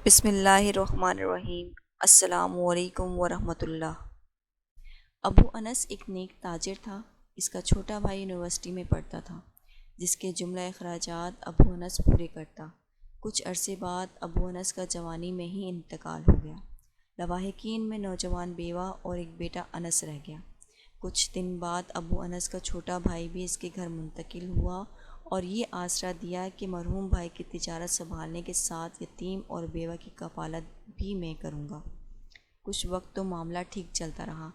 بسم اللہ الرحمن الرحیم۔ السلام علیکم ورحمۃ اللہ۔ ابو انس ایک نیک تاجر تھا۔ اس کا چھوٹا بھائی یونیورسٹی میں پڑھتا تھا، جس کے جملہ اخراجات ابو انس پورے کرتا۔ کچھ عرصے بعد ابو انس کا جوانی میں ہی انتقال ہو گیا۔ لواحقین میں نوجوان بیوہ اور ایک بیٹا انس رہ گیا۔ کچھ دن بعد ابو انس کا چھوٹا بھائی بھی اس کے گھر منتقل ہوا اور یہ آسرا دیا کہ مرحوم بھائی کی تجارت سنبھالنے کے ساتھ یتیم اور بیوہ کی کفالت بھی میں کروں گا۔ کچھ وقت تو معاملہ ٹھیک چلتا رہا،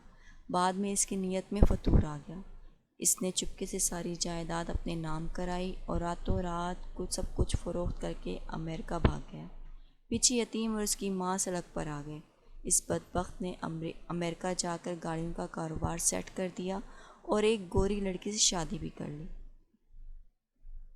بعد میں اس کی نیت میں فتور آ گیا۔ اس نے چپکے سے ساری جائیداد اپنے نام کرائی اور راتوں رات سب کچھ فروخت کر کے امریکہ بھاگ گیا۔ پیچھے یتیم اور اس کی ماں سڑک پر آ گئے۔ اس بدبخت نے امریکہ جا کر گاڑیوں کا کاروبار سیٹ کر دیا اور ایک گوری لڑکی سے شادی بھی کر لی۔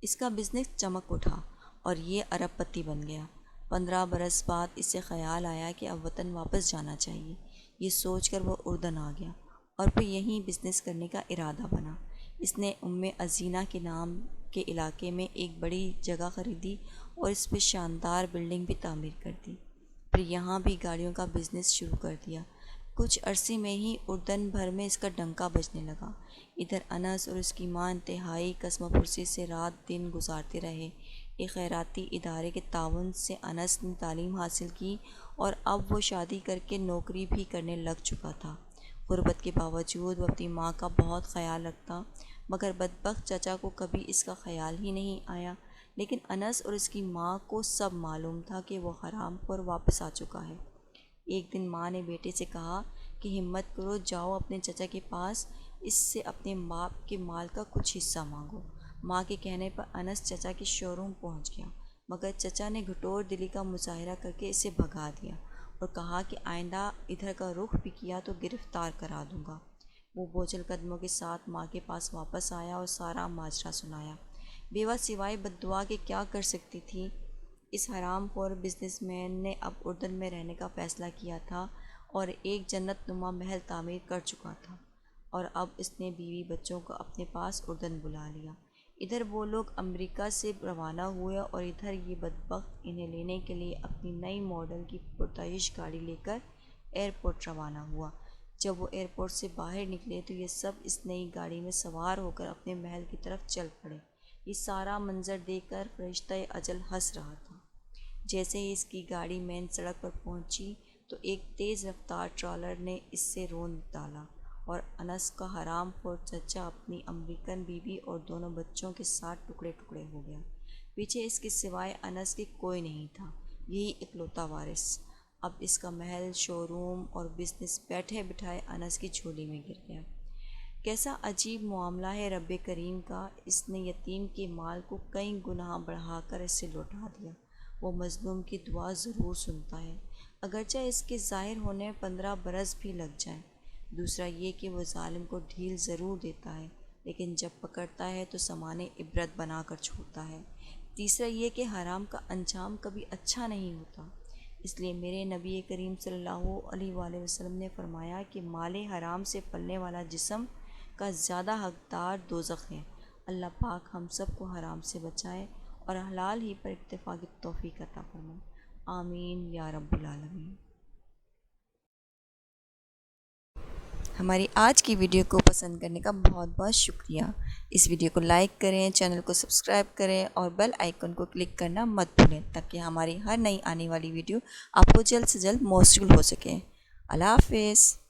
اس کا بزنس چمک اٹھا اور یہ ارب پتی بن گیا۔ 15 برس بعد اسے خیال آیا کہ اب وطن واپس جانا چاہیے۔ یہ سوچ کر وہ اردن آ گیا اور پھر یہیں بزنس کرنے کا ارادہ بنا۔ اس نے عزینہ کے نام کے علاقے میں ایک بڑی جگہ خریدی اور اس پہ شاندار بلڈنگ بھی تعمیر کر دی۔ پھر یہاں بھی گاڑیوں کا بزنس شروع کر دیا۔ کچھ عرصے میں ہی اردن بھر میں اس کا ڈنکا بجنے لگا۔ ادھر انس اور اس کی ماں انتہائی قسم پرسی سے رات دن گزارتے رہے۔ ایک خیراتی ادارے کے تعاون سے انس نے تعلیم حاصل کی اور اب وہ شادی کر کے نوکری بھی کرنے لگ چکا تھا۔ غربت کے باوجود وہ اپنی ماں کا بہت خیال رکھتا، مگر بدبخت چچا کو کبھی اس کا خیال ہی نہیں آیا۔ لیکن انس اور اس کی ماں کو سب معلوم تھا کہ وہ حرام خور واپس آ چکا ہے۔ ایک دن ماں نے بیٹے سے کہا کہ ہمت کرو، جاؤ اپنے چچا کے پاس، اس سے اپنے باپ کے مال کا کچھ حصہ مانگو۔ ماں کے کہنے پر انس چچا کے شو روم پہنچ گیا، مگر چچا نے گھٹور دلی کا مظاہرہ کر کے اسے بھگا دیا اور کہا کہ آئندہ ادھر کا رخ بھی کیا تو گرفتار کرا دوں گا۔ وہ بوجھل قدموں کے ساتھ ماں کے پاس واپس آیا اور سارا ماجرا سنایا۔ بیوہ سوائے بددعا کے کیا کر سکتی تھی؟ اس حرام خور بزنس مین نے اب اردن میں رہنے کا فیصلہ کیا تھا اور ایک جنت نما محل تعمیر کر چکا تھا، اور اب اس نے بیوی بچوں کو اپنے پاس اردن بلا لیا۔ ادھر وہ لوگ امریکہ سے روانہ ہوئے اور ادھر یہ بدبخت انہیں لینے کے لیے اپنی نئی ماڈل کی پرتعیش گاڑی لے کر ایئرپورٹ روانہ ہوا۔ جب وہ ایئرپورٹ سے باہر نکلے تو یہ سب اس نئی گاڑی میں سوار ہو کر اپنے محل کی طرف چل پڑے۔ یہ سارا منظر دیکھ کر فرشتہ اجل ہنس رہا تھا۔ جیسے ہی اس کی گاڑی مین سڑک پر پہنچی تو ایک تیز رفتار ٹرالر نے اس سے رون ڈالا اور انس کا حرام خور چچا اپنی امریکن بیوی اور دونوں بچوں کے ساتھ ٹکڑے ٹکڑے ہو گیا۔ پیچھے اس کے سوائے انس کے کوئی نہیں تھا، یہی اکلوتا وارث۔ اب اس کا محل، شو روم اور بزنس بیٹھے بٹھائے انس کی جھولی میں گر گیا۔ کیسا عجیب معاملہ ہے رب کریم کا! اس نے یتیم کے مال کو کئی گنا بڑھا کر اسے لوٹا دیا۔ وہ مظلوم کی دعا ضرور سنتا ہے، اگرچہ اس کے ظاہر ہونے میں 15 برس بھی لگ جائیں۔ دوسرا یہ کہ وہ ظالم کو ڈھیل ضرور دیتا ہے، لیکن جب پکڑتا ہے تو سامانِ عبرت بنا کر چھوڑتا ہے۔ تیسرا یہ کہ حرام کا انجام کبھی اچھا نہیں ہوتا۔ اس لیے میرے نبی کریم صلی اللہ علیہ وآلہ وسلم نے فرمایا کہ مال حرام سے پلنے والا جسم کا زیادہ حقدار دوزخ ہے۔ اللہ پاک ہم سب کو حرام سے بچائے اور حلال ہی پر اکتفا کی توفیق عطا فرمائے۔ آمین یا رب العالمین۔ ہماری آج کی ویڈیو کو پسند کرنے کا بہت بہت شکریہ۔ اس ویڈیو کو لائک کریں، چینل کو سبسکرائب کریں اور بیل آئیکن کو کلک کرنا مت بھولیں تاکہ ہماری ہر نئی آنے والی ویڈیو آپ کو جلد سے جلد موصول ہو سکے۔ اللہ حافظ۔